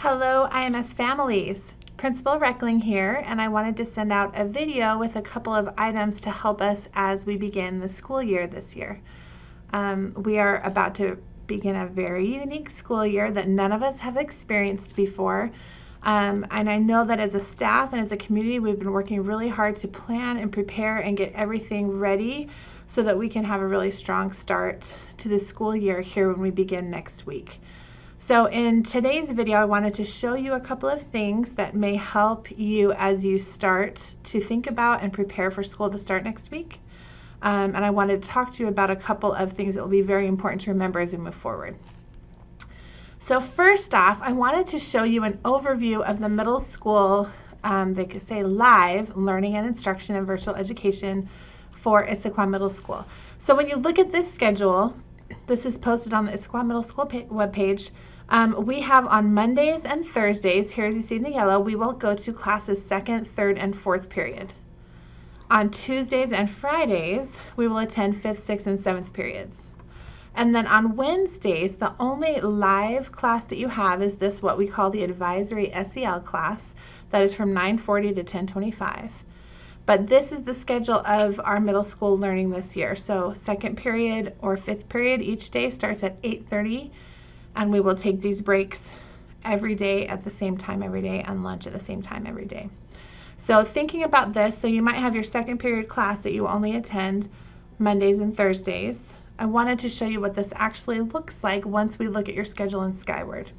Hello IMS families, Principal Reckling here, and I wanted to send out a video with a couple of items to help us as we begin the school year this year. We are about to begin a very unique school year that none of us have experienced before. And I know that as a staff and as a community, we've been working really hard to plan and prepare and get everything ready so that we can have a really strong start to the school year here when we begin next week. So in today's video, I wanted to show you a couple of things that may help you as you start to think about and prepare for school to start next week. And I wanted to talk to you about a couple of things that will be very important to remember as we move forward. So first off, I wanted to show you an overview of the middle school, they could say live learning and instruction and virtual education for Issaquah Middle School. So when you look at this schedule, this is posted on the Issaquah Middle School webpage. We have on Mondays and Thursdays, here as you see in the yellow, we will go to classes 2nd, 3rd, and 4th period. On Tuesdays and Fridays, we will attend 5th, 6th, and 7th periods. And then on Wednesdays, the only live class that you have is this, what we call the advisory SEL class, that is from 9:40 to 10:25. But this is the schedule of our middle school learning this year. So 2nd period or 5th period each day starts at 8:30, and we will take these breaks every day at the same time every day and lunch at the same time every day. So thinking about this, so you might have your 2nd period class that you only attend Mondays and Thursdays. I wanted to show you what this actually looks like once we look at your schedule in Skyward.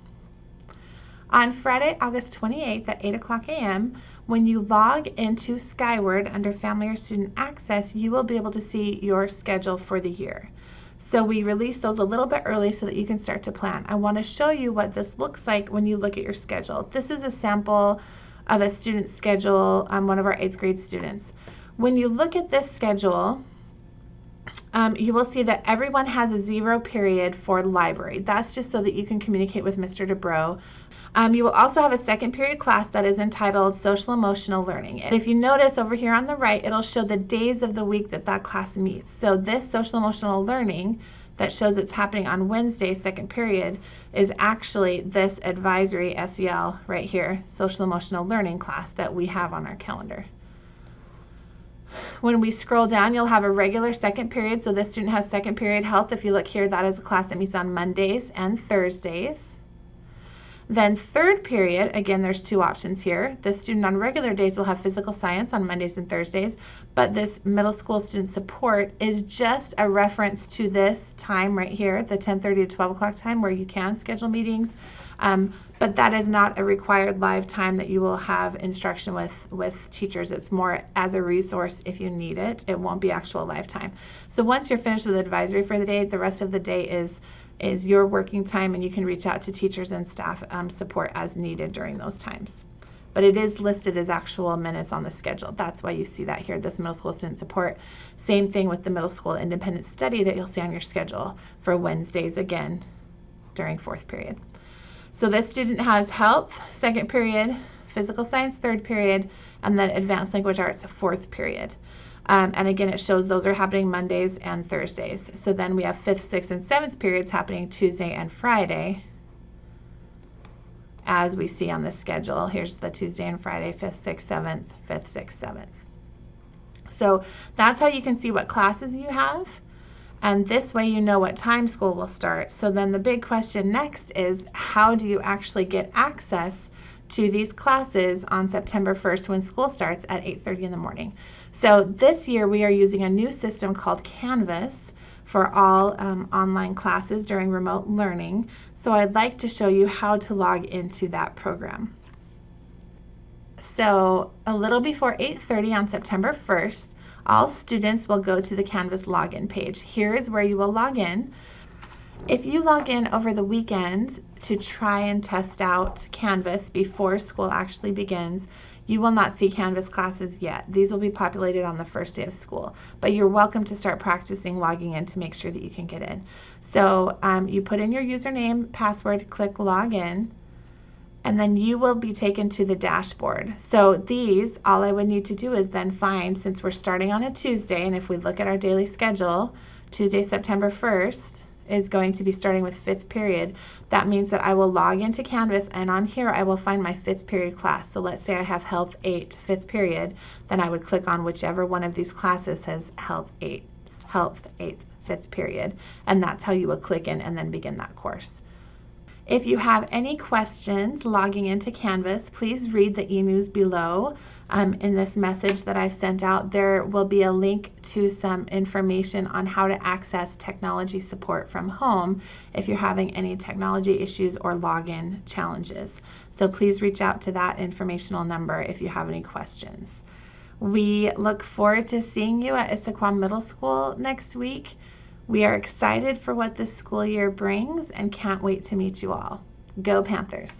On Friday, August 28th at 8:00 a.m., when you log into Skyward under Family or Student Access, you will be able to see your schedule for the year. So we release those a little bit early so that you can start to plan. I want to show you what this looks like when you look at your schedule. This is a sample of a student schedule, one of our 8th grade students. When you look at this schedule, you will see that everyone has a 0 period for library. That's just so that you can communicate with Mr. DeBro. You will also have a 2nd period class that is entitled Social Emotional Learning. And if you notice over here on the right, it'll show the days of the week that that class meets. So this Social Emotional Learning that shows it's happening on Wednesday, 2nd period, is actually this advisory SEL right here, Social Emotional Learning class that we have on our calendar. When we scroll down, you'll have a regular 2nd period. So this student has 2nd period health. If you look here, that is a class that meets on Mondays and Thursdays. Then 3rd period, again, there's 2 options here. This student on regular days will have physical science on Mondays and Thursdays, but this middle school student support is just a reference to this time right here, the 10:30 to 12 o'clock time where you can schedule meetings, but that is not a required live time that you will have instruction with teachers. It's more as a resource if you need it. It won't be actual live time. So once you're finished with advisory for the day, the rest of the day is your working time, and you can reach out to teachers and staff support as needed during those times. But it is listed as actual minutes on the schedule. That's why you see that here, this middle school student support. Same thing with the middle school independent study that you'll see on your schedule for Wednesdays again during 4th period. So this student has health, 2nd period, physical science, 3rd period, and then advanced language arts, 4th period. And again, it shows those are happening Mondays and Thursdays. So then we have 5th, 6th, and 7th periods happening Tuesday and Friday, as we see on the schedule. Here's the Tuesday and Friday, 5th, 6th, 7th, 5th, 6th, 7th. So that's how you can see what classes you have. And this way you know what time school will start. So then the big question next is, how do you actually get access to these classes on September 1st when school starts at 8:30 in the morning? So this year we are using a new system called Canvas for all online classes during remote learning. So I'd like to show you how to log into that program. So a little before 8:30 on September 1st, all students will go to the Canvas login page. Here is where you will log in. If you log in over the weekend to try and test out Canvas before school actually begins, you will not see Canvas classes yet. These will be populated on the first day of school, but you're welcome to start practicing logging in to make sure that you can get in. So you put in your username, password, click login, and then you will be taken to the dashboard. So these, all I would need to do is then find, since we're starting on a Tuesday, and if we look at our daily schedule, Tuesday, September 1st, is going to be starting with 5th period, that means that I will log into Canvas, and on here I will find my 5th period class. So let's say I have Health 8 5th period, then I would click on whichever one of these classes says Health 8 5th period, and that's how you will click in and then begin that course. If you have any questions logging into Canvas, please read the e-news below. In this message that I've sent out, there will be a link to some information on how to access technology support from home if you're having any technology issues or login challenges. So please reach out to that informational number if you have any questions. We look forward to seeing you at Issaquah Middle School next week. We are excited for what this school year brings and can't wait to meet you all. Go Panthers!